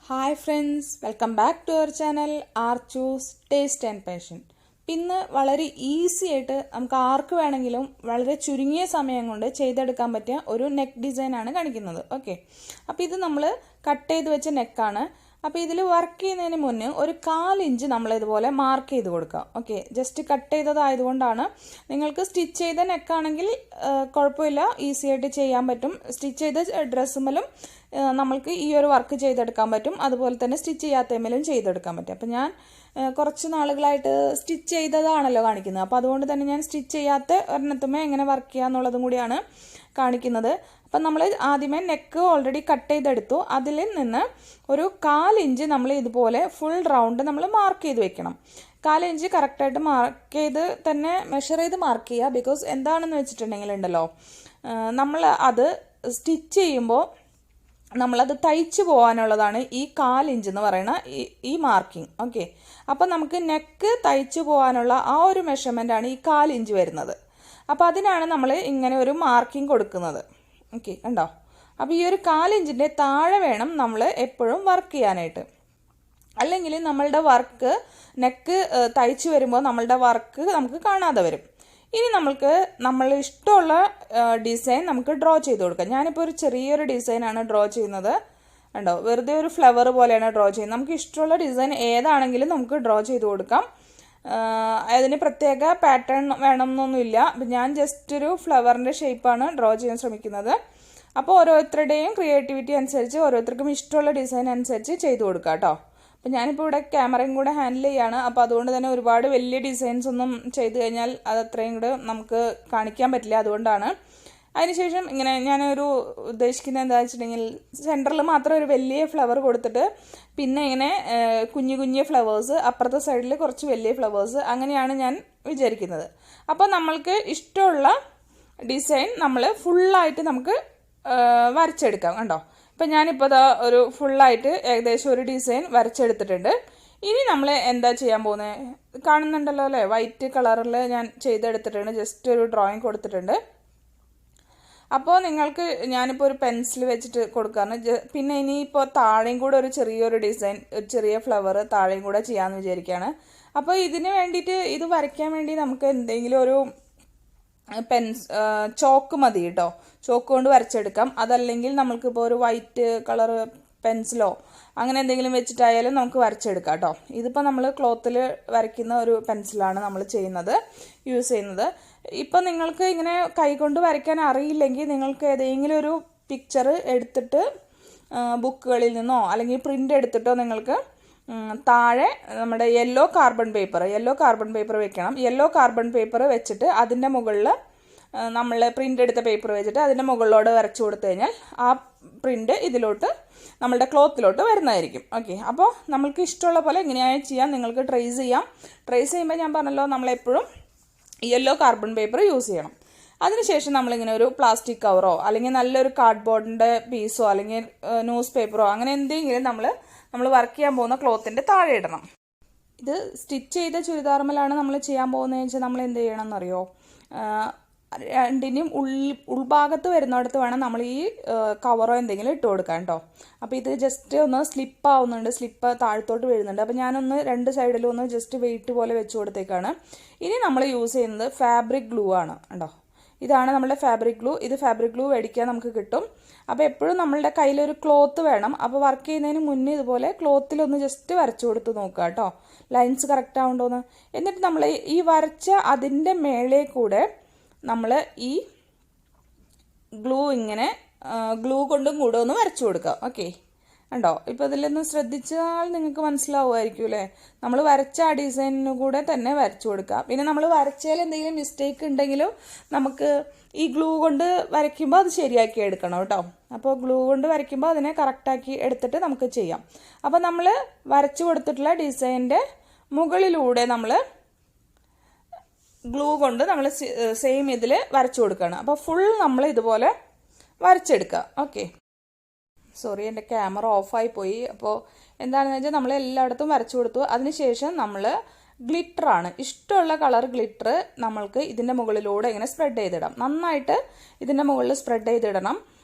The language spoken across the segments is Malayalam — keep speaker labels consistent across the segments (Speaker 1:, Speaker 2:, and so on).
Speaker 1: Hi friends, welcome back to our channel Archus taste and passion. ഇന്ന് വളരെ ഈസി ആയിട്ട് നമുക്ക് ആർക്ക് വേണമെങ്കിലും വളരെ ചുരുങ്ങിയ സമയം കൊണ്ട് ചെയ്തെടുക്കാൻ പറ്റിയ ഒരു നെക്ക് ഡിസൈനാണ് കാണിക്കുന്നത്. ഓക്കെ, അപ്പോൾ ഇത് നമ്മൾ കട്ട് ചെയ്ത് വെച്ച നെക്കാണ്. അപ്പോൾ ഇതിൽ വർക്ക് ചെയ്യുന്നതിന് മുന്നേ ഒരു 1/4 ഇഞ്ച് നമ്മൾ ഇതുപോലെ മാർക്ക് ചെയ്ത് കൊടുക്കുക. ഓക്കെ, ജസ്റ്റ് കട്ട് ചെയ്തതായതുകൊണ്ടാണ്. നിങ്ങൾക്ക് സ്റ്റിച്ച് ചെയ്ത നെക്കാണെങ്കിൽ കുഴപ്പമില്ല, ഈസി ആയിട്ട് ചെയ്യാൻ പറ്റും. സ്റ്റിച്ച് ചെയ്ത ഡ്രസ്സുമേലും നമ്മൾക്ക് ഈ ഒരു വർക്ക് ചെയ്തെടുക്കാൻ പറ്റും. അതുപോലെ തന്നെ സ്റ്റിച്ച് ചെയ്യാത്തമേലും ചെയ്തെടുക്കാൻ പറ്റും. അപ്പം ഞാൻ കുറച്ച് നാളുകളായിട്ട് സ്റ്റിച്ച് ചെയ്തതാണല്ലോ കാണിക്കുന്നത്. അപ്പോൾ അതുകൊണ്ട് തന്നെ ഞാൻ സ്റ്റിച്ച് ചെയ്യാത്ത ഒരെണ്ണത്തുമേ എങ്ങനെ വർക്ക് ചെയ്യുക എന്നുള്ളതും കൂടിയാണ് കാണിക്കുന്നത്. അപ്പം നമ്മൾ ആദ്യമേ നെക്ക് ഓൾറെഡി കട്ട് ചെയ്തെടുത്തു. അതിൽ നിന്ന് ഒരു 1/4 ഇഞ്ച് നമ്മൾ ഇതുപോലെ ഫുൾ റൗണ്ട് നമ്മൾ മാർക്ക് ചെയ്ത് വെക്കണം. 1/4 ഇഞ്ച് കറക്റ്റായിട്ട് മാർക്ക് ചെയ്ത് തന്നെ മെഷർ ചെയ്ത് മാർക്ക് ചെയ്യുക. ബിക്കോസ് എന്താണെന്ന് വെച്ചിട്ടുണ്ടെങ്കിൽ ഉണ്ടല്ലോ, നമ്മൾ അത് സ്റ്റിച്ച് ചെയ്യുമ്പോൾ നമ്മളത് തയ്ച്ചു പോകാനുള്ളതാണ് ഈ 1/4 ഇഞ്ച് എന്ന് പറയുന്ന ഈ മാർക്കിംഗ്. ഓക്കെ, അപ്പം നമുക്ക് നെക്ക് തയ്ച്ചു പോകാനുള്ള ആ ഒരു മെഷർമെൻ്റാണ് ഈ 1/4 ഇഞ്ച് വരുന്നത്. അപ്പോൾ അതിനാണ് നമ്മൾ ഇങ്ങനെ ഒരു മാർക്കിംഗ് കൊടുക്കുന്നത്. ഓക്കെ, കണ്ടോ? അപ്പോൾ ഈ ഒരു 1/4 ഇഞ്ചിൻ്റെ താഴെ വേണം നമ്മൾ എപ്പോഴും വർക്ക് ചെയ്യാനായിട്ട്. അല്ലെങ്കിൽ നമ്മളുടെ വർക്ക് നെക്ക് തയ്ച്ചു വരുമ്പോൾ നമ്മളുടെ വർക്ക് നമുക്ക് കാണാതെ വരും. ഇനി നമ്മൾ ഇഷ്ടമുള്ള ഡിസൈൻ നമുക്ക് ഡ്രോ ചെയ്ത് കൊടുക്കാം. ഞാനിപ്പോൾ ഒരു ചെറിയൊരു ഡിസൈനാണ് ഡ്രോ ചെയ്യുന്നത്. കണ്ടോ, വെറുതെ ഒരു ഫ്ലവർ പോലെയാണ് ഡ്രോ ചെയ്യുന്നത്. നമുക്ക് ഇഷ്ടമുള്ള ഡിസൈൻ ഏതാണെങ്കിലും നമുക്ക് ഡ്രോ ചെയ്ത് കൊടുക്കാം. അതിന് പ്രത്യേക പാറ്റേൺ വേണമെന്നൊന്നുമില്ല. ഞാൻ ജസ്റ്റ് ഒരു ഫ്ലവറിൻ്റെ ഷേപ്പാണ് ഡ്രോ ചെയ്യാൻ ശ്രമിക്കുന്നത്. അപ്പോൾ ഓരോരുത്തരുടെയും ക്രിയേറ്റിവിറ്റി അനുസരിച്ച് ഓരോരുത്തർക്കും ഇഷ്ടമുള്ള ഡിസൈൻ അനുസരിച്ച് ചെയ്ത് കൊടുക്കാം കേട്ടോ. അപ്പം ഞാനിപ്പോൾ ഇവിടെ ക്യാമറയും കൂടെ ഹാൻഡിൽ ചെയ്യാണ്. അപ്പോൾ അതുകൊണ്ട് തന്നെ ഒരുപാട് വലിയ ഡിസൈൻസ് ഒന്നും ചെയ്ത് കഴിഞ്ഞാൽ അത് അത്രയും കൂടെ നമുക്ക് കാണിക്കാൻ പറ്റില്ല. അതുകൊണ്ടാണ്. അതിനുശേഷം ഇങ്ങനെ ഞാനൊരു ഉദ്ദേശിക്കുന്നത് എന്താണെന്ന് വെച്ചിട്ടുണ്ടെങ്കിൽ, സെൻറ്ററിൽ മാത്രം ഒരു വലിയ ഫ്ലവർ കൊടുത്തിട്ട് പിന്നെ ഇങ്ങനെ കുഞ്ഞു കുഞ്ഞു ഫ്ലവേഴ്സ്, അപ്പുറത്തെ സൈഡിൽ കുറച്ച് വലിയ ഫ്ലവേഴ്സ്, അങ്ങനെയാണ് ഞാൻ വിചാരിക്കുന്നത്. അപ്പോൾ നമ്മൾക്ക് ഇഷ്ടമുള്ള ഡിസൈൻ നമ്മൾ ഫുള്ളായിട്ട് നമുക്ക് വരച്ചെടുക്കാം. കണ്ടോ, ഇപ്പം ഞാനിപ്പോൾ ഒരു ഫുള്ളായിട്ട് ഏകദേശം ഒരു ഡിസൈൻ വരച്ചെടുത്തിട്ടുണ്ട്. ഇനി നമ്മൾ എന്താ ചെയ്യാൻ പോകുന്നത് കാണുന്നുണ്ടല്ലോ അല്ലേ? വൈറ്റ് കളറിൽ ഞാൻ ചെയ്തെടുത്തിട്ടുണ്ട്. ജസ്റ്റ് ഒരു ഡ്രോയിങ് കൊടുത്തിട്ടുണ്ട്. അപ്പോൾ നിങ്ങൾക്ക് ഞാനിപ്പോൾ ഒരു പെൻസിൽ വെച്ചിട്ട് കൊടുക്കാറുണ്ട്. പിന്നെ ഇനിയിപ്പോൾ താഴെയും കൂടെ ഒരു ചെറിയൊരു ഡിസൈൻ, ഒരു ചെറിയ ഫ്ലവർ താഴെയും കൂടെ ചെയ്യാമെന്ന് വിചാരിക്കുകയാണ്. അപ്പോൾ ഇതിന് വേണ്ടിയിട്ട്, ഇത് വരയ്ക്കാൻ വേണ്ടി നമുക്ക് എന്തെങ്കിലും ഒരു ചോക്ക് മതി കേട്ടോ. ചോക്ക് കൊണ്ട് വരച്ചെടുക്കാം. അതല്ലെങ്കിൽ നമ്മൾക്കിപ്പോൾ ഒരു വൈറ്റ് കളർ പെൻസിലോ അങ്ങനെ എന്തെങ്കിലും വെച്ചിട്ടായാലും നമുക്ക് വരച്ചെടുക്കാം കേട്ടോ. ഇതിപ്പോൾ നമ്മൾ ക്ലോത്തിൽ വരയ്ക്കുന്ന ഒരു പെൻസിലാണ് നമ്മൾ യൂസ് ചെയ്യുന്നത്. ഇപ്പം നിങ്ങൾക്ക് ഇങ്ങനെ കൈകൊണ്ട് വരയ്ക്കാൻ അറിയില്ലെങ്കിൽ നിങ്ങൾക്ക് ഏതെങ്കിലും ഒരു പിക്ചർ എടുത്തിട്ട് ബുക്കുകളിൽ നിന്നോ അല്ലെങ്കിൽ പ്രിൻ്റ് എടുത്തിട്ടോ നിങ്ങൾക്ക് താഴെ നമ്മുടെ യെല്ലോ കാർബൺ പേപ്പർ വെക്കണം. യെല്ലോ കാർബൺ പേപ്പർ വെച്ചിട്ട് അതിൻ്റെ മുകളിൽ നമ്മൾ പ്രിൻ്റ് എടുത്ത പേപ്പർ വെച്ചിട്ട് അതിൻ്റെ മുകളിലോട്ട് വരച്ചു കൊടുത്തു കഴിഞ്ഞാൽ ആ പ്രിൻ്റ് ഇതിലോട്ട് നമ്മളുടെ ക്ലോത്തിലോട്ട് വരുന്നതായിരിക്കും. ഓക്കെ, അപ്പോൾ നമ്മൾക്ക് ഇഷ്ടമുള്ള പോലെ എങ്ങനെയാണ് ചെയ്യാം, നിങ്ങൾക്ക് ട്രേസ് ചെയ്യാം. ട്രേസ് ചെയ്യുമ്പോൾ ഞാൻ പറഞ്ഞല്ലോ, നമ്മളെപ്പോഴും യെല്ലോ കാർബൺ പേപ്പർ യൂസ് ചെയ്യണം. അതിനുശേഷം നമ്മളിങ്ങനെ ഒരു പ്ലാസ്റ്റിക് കവറോ അല്ലെങ്കിൽ നല്ലൊരു കാർഡ്ബോർഡിൻ്റെ പീസോ അല്ലെങ്കിൽ ന്യൂസ് പേപ്പറോ അങ്ങനെ എന്തെങ്കിലും നമ്മൾ വർക്ക് ചെയ്യാൻ പോകുന്ന ക്ലോത്തിൻ്റെ താഴെ ഇടണം. ഇത് സ്റ്റിച്ച് ചെയ്ത ചുരിദാർമേലാണ് നമ്മൾ ചെയ്യാൻ പോകുന്നതെന്ന് വെച്ചാൽ നമ്മൾ എന്ത് ചെയ്യണം എന്നറിയോ? രണ്ടിനും ഉൾഭാഗത്ത് വരുന്നിടത്ത് വേണം നമ്മൾ ഈ കവറോ എന്തെങ്കിലും ഇട്ട് കൊടുക്കാൻ കേട്ടോ. അപ്പോൾ ഇത് ജസ്റ്റ് ഒന്ന് സ്ലിപ്പ് ആവുന്നുണ്ട്, സ്ലിപ്പ് താഴത്തോട്ട് വീഴുന്നുണ്ട്. അപ്പോൾ ഞാനൊന്ന് രണ്ട് സൈഡിലും ഒന്ന് ജസ്റ്റ് വെയിറ്റ് പോലെ വെച്ച് കൊടുത്തേക്കാണ്. ഇനി നമ്മൾ യൂസ് ചെയ്യുന്നത് ഫാബ്രിക് ഗ്ലൂ ആണ് കേട്ടോ. ഇതാണ് നമ്മുടെ ഫാബ്രിക് ഗ്ലൂ. ഇത് ഫാബ്രിക് ഗ്ലൂ മേടിക്കാൻ നമുക്ക് കിട്ടും. അപ്പോൾ എപ്പോഴും നമ്മളുടെ കയ്യിലൊരു ക്ലോത്ത് വേണം. അപ്പോൾ വർക്ക് ചെയ്യുന്നതിന് മുന്നേ ഇതുപോലെ ക്ലോത്തിലൊന്ന് ജസ്റ്റ് വരച്ചു കൊടുത്ത് നോക്കുക കേട്ടോ, ലൈൻസ് കറക്റ്റ് ആവുണ്ടോയെന്ന്. എന്നിട്ട് നമ്മൾ ഈ വരച്ച അതിൻ്റെ മേളെ കൂടെ നമ്മൾ ഈ ഗ്ലൂ കൊണ്ടും കൂടെ ഒന്ന് വരച്ചു കൊടുക്കുക. ഓക്കെ, കണ്ടോ? ഇപ്പോൾ ഇതിലൊന്ന് ശ്രദ്ധിച്ചാൽ നിങ്ങൾക്ക് മനസ്സിലാവുമായിരിക്കും അല്ലേ? നമ്മൾ വരച്ച ആ ഡിസൈനിനു കൂടെ തന്നെ വരച്ചു കൊടുക്കുക. പിന്നെ നമ്മൾ വരച്ചതിൽ എന്തെങ്കിലും മിസ്റ്റേക്ക് ഉണ്ടെങ്കിലും നമുക്ക് ഈ ഗ്ലൂ കൊണ്ട് വരയ്ക്കുമ്പോൾ അത് ശരിയാക്കി എടുക്കണം കേട്ടോ. അപ്പോൾ ഗ്ലൂ കൊണ്ട് വരയ്ക്കുമ്പോൾ അതിനെ കറക്റ്റാക്കി എടുത്തിട്ട് നമുക്ക് ചെയ്യാം. അപ്പോൾ നമ്മൾ വരച്ചു കൊടുത്തിട്ടുള്ള ഡിസൈൻ്റെ മുകളിലൂടെ നമ്മൾ ഗ്ലൂ കൊണ്ട് നമ്മൾ സെയിം ഇതിൽ വരച്ചു കൊടുക്കുകയാണ്. അപ്പോൾ ഫുൾ നമ്മൾ ഇതുപോലെ വരച്ചെടുക്കുക. ഓക്കെ, സോറി, എൻ്റെ ക്യാമറ ഓഫായി പോയി. അപ്പോൾ എന്താണെന്ന് വെച്ചാൽ നമ്മൾ എല്ലായിടത്തും വരച്ചു കൊടുത്തു. അതിനുശേഷം നമ്മൾ ഗ്ലിറ്ററാണ്, ഇഷ്ടമുള്ള കളർ ഗ്ലിറ്റർ നമ്മൾക്ക് ഇതിൻ്റെ മുകളിലൂടെ ഇങ്ങനെ സ്പ്രെഡ് ചെയ്തിടാം. നന്നായിട്ട് ഇതിൻ്റെ മുകളിൽ സ്പ്രെഡ് ചെയ്തിടണം.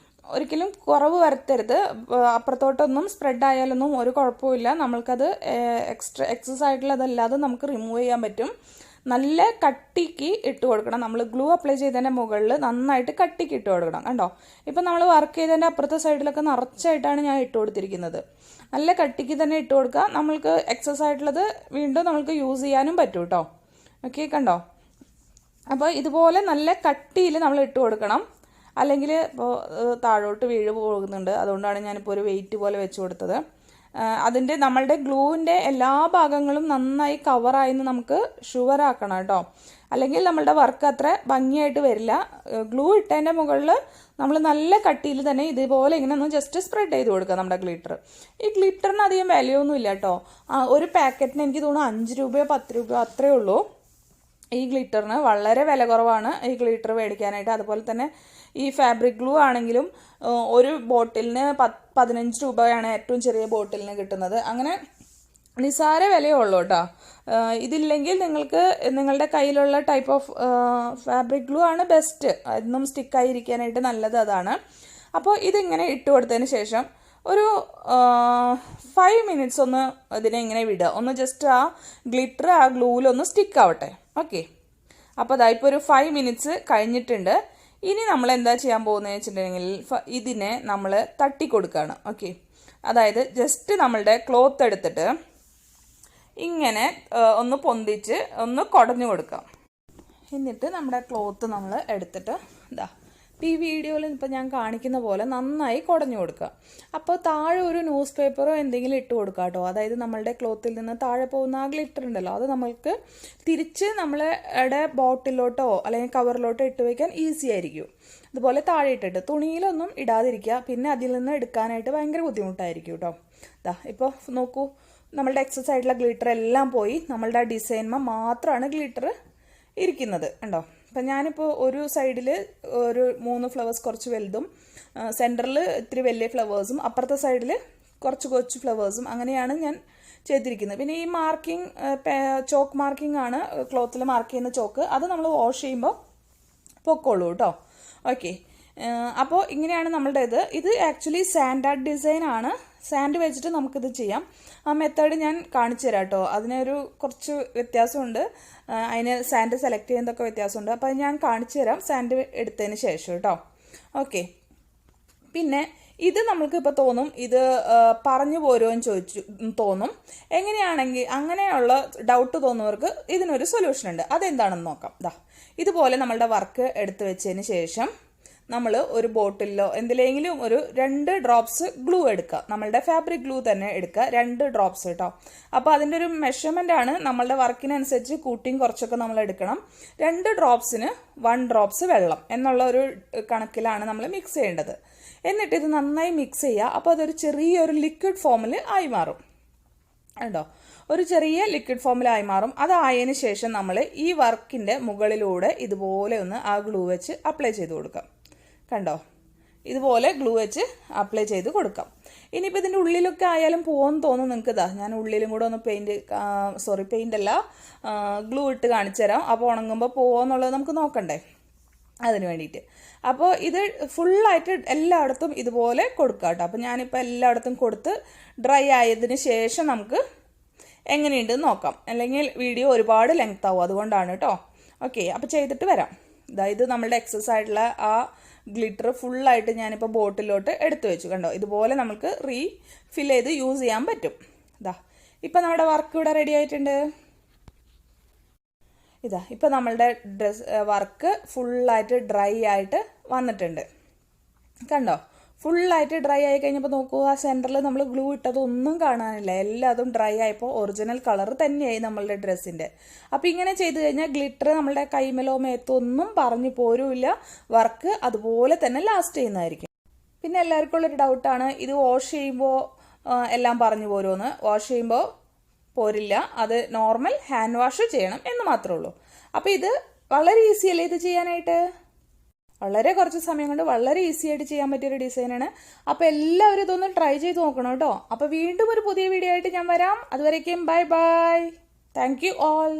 Speaker 1: ഒരിക്കലും കുറവ് വരുത്തരുത്. അപ്പുറത്തോട്ടൊന്നും സ്പ്രെഡ് ആയാലൊന്നും ഒരു കുഴപ്പമില്ല. നമ്മൾക്കത് എക്സസ് ആയിട്ടുള്ളതല്ലാതെ നമുക്ക് റിമൂവ് ചെയ്യാൻ പറ്റും. നല്ല കട്ടിക്ക് ഇട്ട് കൊടുക്കണം. നമ്മൾ ഗ്ലൂ അപ്ലൈ ചെയ്തതിൻ്റെ മുകളിൽ നന്നായിട്ട് കട്ടിക്ക് ഇട്ട് കൊടുക്കണം. കണ്ടോ, ഇപ്പം നമ്മൾ വർക്ക് ചെയ്തതിൻ്റെ അപ്പുറത്തെ സൈഡിലൊക്കെ നിറച്ചായിട്ടാണ് ഞാൻ ഇട്ട് കൊടുത്തിരിക്കുന്നത്. നല്ല കട്ടിക്ക് തന്നെ ഇട്ട് കൊടുക്കുക. നമ്മൾക്ക് എക്സസ് ആയിട്ടുള്ളത് വീണ്ടും നമ്മൾക്ക് യൂസ് ചെയ്യാനും പറ്റും കേട്ടോ. ഓക്കെ, കണ്ടോ. അപ്പോൾ ഇതുപോലെ നല്ല കട്ടിയിൽ നമ്മൾ ഇട്ട് കൊടുക്കണം. അല്ലെങ്കിൽ ഇപ്പോൾ താഴോട്ട് വീഴ് പോകുന്നുണ്ട്. അതുകൊണ്ടാണ് ഞാനിപ്പോൾ ഒരു വെയിറ്റ് പോലെ വെച്ച് കൊടുത്തത്. അതിൻ്റെ നമ്മളുടെ ഗ്ലൂവിൻ്റെ എല്ലാ ഭാഗങ്ങളും നന്നായി കവറായെന്ന് നമുക്ക് ഷുവർ ആക്കണം കേട്ടോ. അല്ലെങ്കിൽ നമ്മളുടെ വർക്ക് അത്ര ഭംഗിയായിട്ട് വരില്ല. ഗ്ലൂ ഇട്ടതിൻ്റെ മുകളിൽ നമ്മൾ നല്ല കട്ടിയിൽ തന്നെ ഇതുപോലെ ഇങ്ങനെ ഒന്ന് ജസ്റ്റ് സ്പ്രെഡ് ചെയ്ത് കൊടുക്കുക നമ്മുടെ ഗ്ലിറ്റർ. ഈ ഗ്ലിറ്ററിന് അധികം വിലയൊന്നും ഇല്ല കേട്ടോ. ഒരു പാക്കറ്റിന് എനിക്ക് തോന്നുന്നു 5 രൂപയോ 10 രൂപയോ അത്രയേ ഉള്ളൂ. ഈ ഗ്ലിറ്ററിന് വളരെ വില കുറവാണ് ഈ ഗ്ലിറ്റർ മേടിക്കാനായിട്ട്. അതുപോലെ തന്നെ ഈ ഫാബ്രിക് ഗ്ലൂ ആണെങ്കിലും ഒരു ബോട്ടിലിന് 15 രൂപയാണ് ഏറ്റവും ചെറിയ ബോട്ടിലിന് കിട്ടുന്നത്. അങ്ങനെ നിസാര വിലയേ ഉള്ളൂ കേട്ടോ. ഇതില്ലെങ്കിൽ നിങ്ങൾക്ക് നിങ്ങളുടെ കയ്യിലുള്ള ടൈപ്പ് ഓഫ് ഫാബ്രിക് ഗ്ലൂ ആണ് ബെസ്റ്റ്. എന്നും സ്റ്റിക്കായിരിക്കാനായിട്ട് നല്ലത് അതാണ്. അപ്പോൾ ഇതിങ്ങനെ ഇട്ട് കൊടുത്തതിന് ശേഷം ഒരു 5 മിനിറ്റ്സ് ഒന്ന് ഇതിനെ ഇങ്ങനെ വിടുക. ഒന്ന് ജസ്റ്റ് ആ ഗ്ലിറ്റർ ആ ഗ്ലൂവിലൊന്ന് സ്റ്റിക്ക് ആവട്ടെ. ഓക്കെ, അപ്പോൾ അതാ ഇപ്പോൾ ഒരു 5 മിനിറ്റ്സ് കഴിഞ്ഞിട്ടുണ്ട്. ഇനി നമ്മൾ എന്താ ചെയ്യാൻ പോകുന്നത് വെച്ചിട്ടുണ്ടെങ്കിൽ ഇതിനെ നമ്മൾ തട്ടി കൊടുക്കുകയാണ്. ഓക്കെ, അതായത് ജസ്റ്റ് നമ്മളുടെ ക്ലോത്ത് എടുത്തിട്ട് ഇങ്ങനെ ഒന്ന് പൊന്തിച്ച് ഒന്ന് കുടഞ്ഞു കൊടുക്കാം. എന്നിട്ട് നമ്മുടെ ക്ലോത്ത് നമ്മൾ എടുത്തിട്ട് ഇതാ ഈ വീഡിയോയിൽ ഇപ്പോൾ ഞാൻ കാണിക്കുന്ന പോലെ നന്നായി കുടഞ്ഞു കൊടുക്കുക. അപ്പോൾ താഴെ ഒരു ന്യൂസ് പേപ്പറോ എന്തെങ്കിലും ഇട്ട് കൊടുക്കുക കേട്ടോ. അതായത് നമ്മളുടെ ക്ലോത്തിൽ നിന്ന് താഴെ പോകുന്ന ആ ഗ്ലിറ്റർ ഉണ്ടല്ലോ, അത് നമ്മൾക്ക് തിരിച്ച് നമ്മളുടെ ബോട്ടിലോട്ടോ അല്ലെങ്കിൽ കവറിലോട്ടോ ഇട്ട് വയ്ക്കാൻ ഈസി ആയിരിക്കും. അതുപോലെ താഴെ ഇട്ടിട്ട് തുണിയിലൊന്നും ഇടാതിരിക്കുക. പിന്നെ അതിൽ നിന്ന് എടുക്കാനായിട്ട് ഭയങ്കര ബുദ്ധിമുട്ടായിരിക്കും കേട്ടോ. ഇതാ ഇപ്പോൾ നോക്കൂ, നമ്മളുടെ എക്സസ് ആയിട്ടുള്ള ഗ്ലിറ്റർ എല്ലാം പോയി. നമ്മളുടെ ആ ഡിസൈൻമ മാത്രമാണ് ഗ്ലിറ്റർ ഇരിക്കുന്നത് ഉണ്ടോ. അപ്പം ഞാനിപ്പോൾ ഒരു സൈഡിൽ ഒരു 3 ഫ്ലവേഴ്സ് കുറച്ച് വലുതും സെൻറ്ററിൽ ഇത്തിരി വലിയ ഫ്ലവേഴ്സും അപ്പുറത്തെ സൈഡിൽ കുറച്ച് കൊച്ചു ഫ്ലവേഴ്സും അങ്ങനെയാണ് ഞാൻ ചെയ്തിരിക്കുന്നത്. പിന്നെ ഈ മാർക്കിംഗ് ചോക്ക് മാർക്കിംഗ് ആണ് ക്ലോത്തിൽ മാർക്ക് ചെയ്യുന്ന ചോക്ക്. അത് നമ്മൾ വാഷ് ചെയ്യുമ്പോൾ പൊക്കോളൂ കേട്ടോ. ഓക്കെ, അപ്പോൾ ഇങ്ങനെയാണ് നമ്മളുടെ ഇത് ആക്ച്വലി സാൻഡ് ആർട്ട് ഡിസൈൻ ആണ്. സാൻഡ് വെച്ചിട്ട് നമുക്കിത് ചെയ്യാം. ആ മെത്തേഡ് ഞാൻ കാണിച്ചു തരാം കേട്ടോ. അതിനൊരു കുറച്ച് വ്യത്യാസമുണ്ട്. അതിന് സാൻഡ് സെലക്ട് ചെയ്യുന്നതൊക്കെ വ്യത്യാസമുണ്ട്. അപ്പോൾ ഞാൻ കാണിച്ചു തരാം സാൻഡ് എടുത്തതിന് ശേഷം കേട്ടോ. ഓക്കെ, പിന്നെ ഇത് നമ്മൾക്ക് ഇപ്പോൾ തോന്നും ഇത് പറഞ്ഞു പോരുമെന്ന് തോന്നും. എങ്ങനെയാണെങ്കിൽ അങ്ങനെയുള്ള ഡൗട്ട് തോന്നുന്നവർക്ക് ഇതിനൊരു സൊല്യൂഷൻ ഉണ്ട്. അതെന്താണെന്ന് നോക്കാം. ഇതുപോലെ നമ്മളുടെ വർക്ക് എടുത്തു വെച്ചതിന് ശേഷം നമ്മൾ ഒരു ബോട്ടിലോ എന്തിലെങ്കിലും ഒരു 2 ഡ്രോപ്സ് ഗ്ലൂ എടുക്കുക. നമ്മളുടെ ഫാബ്രിക് ഗ്ലൂ തന്നെ എടുക്കുക, 2 ഡ്രോപ്സ് കേട്ടോ. അപ്പോൾ അതിൻ്റെ ഒരു മെഷർമെൻ്റ് ആണ്. നമ്മളുടെ വർക്കിനനുസരിച്ച് കൂട്ടിയും കുറച്ചൊക്കെ നമ്മൾ എടുക്കണം. 2 ഡ്രോപ്സിന് 1 ഡ്രോപ്സ് വെള്ളം എന്നുള്ള ഒരു കണക്കിലാണ് നമ്മൾ മിക്സ് ചെയ്യേണ്ടത്. എന്നിട്ട് ഇത് നന്നായി മിക്സ് ചെയ്യുക. അപ്പോൾ അതൊരു ചെറിയൊരു ലിക്വിഡ് ഫോമിൽ ആയി മാറും കേട്ടോ. ഒരു ചെറിയ ലിക്വിഡ് ഫോമിലായി മാറും. അതായതിനു ശേഷം നമ്മൾ ഈ വർക്കിൻ്റെ മുകളിലൂടെ ഇതുപോലെ ഒന്ന് ആ ഗ്ലൂ വെച്ച് അപ്ലൈ ചെയ്ത് കൊടുക്കാം. കണ്ടോ, ഇതുപോലെ ഗ്ലൂ വെച്ച് അപ്ലൈ ചെയ്ത് കൊടുക്കാം. ഇനിയിപ്പോൾ ഇതിൻ്റെ ഉള്ളിലൊക്കെ ആയാലും പോകുമെന്ന് തോന്നുന്നു നിങ്ങൾക്ക്. ഞാൻ ഉള്ളിലും കൂടെ ഒന്ന് പെയിൻ്റ് അല്ല ഗ്ലൂ ഇട്ട് കാണിച്ചു തരാം. അപ്പോൾ ഉണങ്ങുമ്പോൾ പോകുമെന്നുള്ളത് നമുക്ക് നോക്കണ്ടേ, അതിന് വേണ്ടിയിട്ട്. അപ്പോൾ ഇത് ഫുള്ളായിട്ട് എല്ലായിടത്തും ഇതുപോലെ കൊടുക്കുക കേട്ടോ. അപ്പോൾ ഞാനിപ്പോൾ എല്ലായിടത്തും കൊടുത്ത് ഡ്രൈ ആയതിന് ശേഷം നമുക്ക് എങ്ങനെയുണ്ടെന്ന് നോക്കാം. അല്ലെങ്കിൽ വീഡിയോ ഒരുപാട് ലെങ്ത് ആവും, അതുകൊണ്ടാണ് കേട്ടോ. ഓക്കെ, അപ്പോൾ ചെയ്തിട്ട് വരാം. ഇത് നമ്മളുടെ എക്സസ് ആയിട്ടുള്ള ആ ഗ്ലിറ്റർ ഫുള്ളായിട്ട് ഞാനിപ്പോൾ ബോട്ടിലോട്ട് എടുത്തു വെച്ചു. കണ്ടോ, ഇതുപോലെ നമുക്ക് റീഫിൽ ചെയ്ത് യൂസ് ചെയ്യാൻ പറ്റും. ഇപ്പം നമ്മുടെ വർക്ക് ഇവിടെ റെഡി ആയിട്ടുണ്ട്. ഇപ്പം നമ്മളുടെ വർക്ക് ഫുള്ളായിട്ട് ഡ്രൈ ആയിട്ട് വന്നിട്ടുണ്ട്. കണ്ടോ, ഫുള്ളായിട്ട് ഡ്രൈ ആയി കഴിഞ്ഞപ്പോൾ നോക്കൂ, ആ സെൻറ്ററിൽ നമ്മൾ ഗ്ലൂ ഇട്ടതൊന്നും കാണാനില്ല. എല്ലാതും ഡ്രൈ ആയപ്പോൾ ഒറിജിനൽ കളർ തന്നെയായി നമ്മളുടെ ഡ്രസ്സിൻ്റെ. അപ്പോൾ ഇങ്ങനെ ചെയ്ത് കഴിഞ്ഞാൽ ഗ്ലിറ്റർ നമ്മളുടെ കൈമലോ മേത്തോ ഒന്നും പറഞ്ഞു പോരുമില്ല. വർക്ക് അതുപോലെ തന്നെ ലാസ്റ്റ് ചെയ്യുന്നതായിരിക്കും. പിന്നെ എല്ലാവർക്കും ഉള്ളൊരു ഡൗട്ടാണ്, ഇത് വാഷ് ചെയ്യുമ്പോൾ എല്ലാം പറഞ്ഞു പോരുമെന്ന്. വാഷ് ചെയ്യുമ്പോൾ പോരില്ല, അത് നോർമൽ ഹാൻഡ് വാഷ് ചെയ്യണം എന്ന് മാത്രമേ ഉള്ളൂ. അപ്പോൾ ഇത് വളരെ ഈസി അല്ലേ ഇത് ചെയ്യാനായിട്ട്? വളരെ കുറച്ച് സമയം കൊണ്ട് വളരെ ഈസി ആയിട്ട് ചെയ്യാൻ പറ്റിയൊരു ഡിസൈനാണ്. അപ്പോൾ എല്ലാവരും ഇതൊന്ന് ട്രൈ ചെയ്ത് നോക്കണം കേട്ടോ. അപ്പോൾ വീണ്ടും ഒരു പുതിയ വീഡിയോ ആയിട്ട് ഞാൻ വരാം. അതുവരേക്കും bye bye. Thank you all.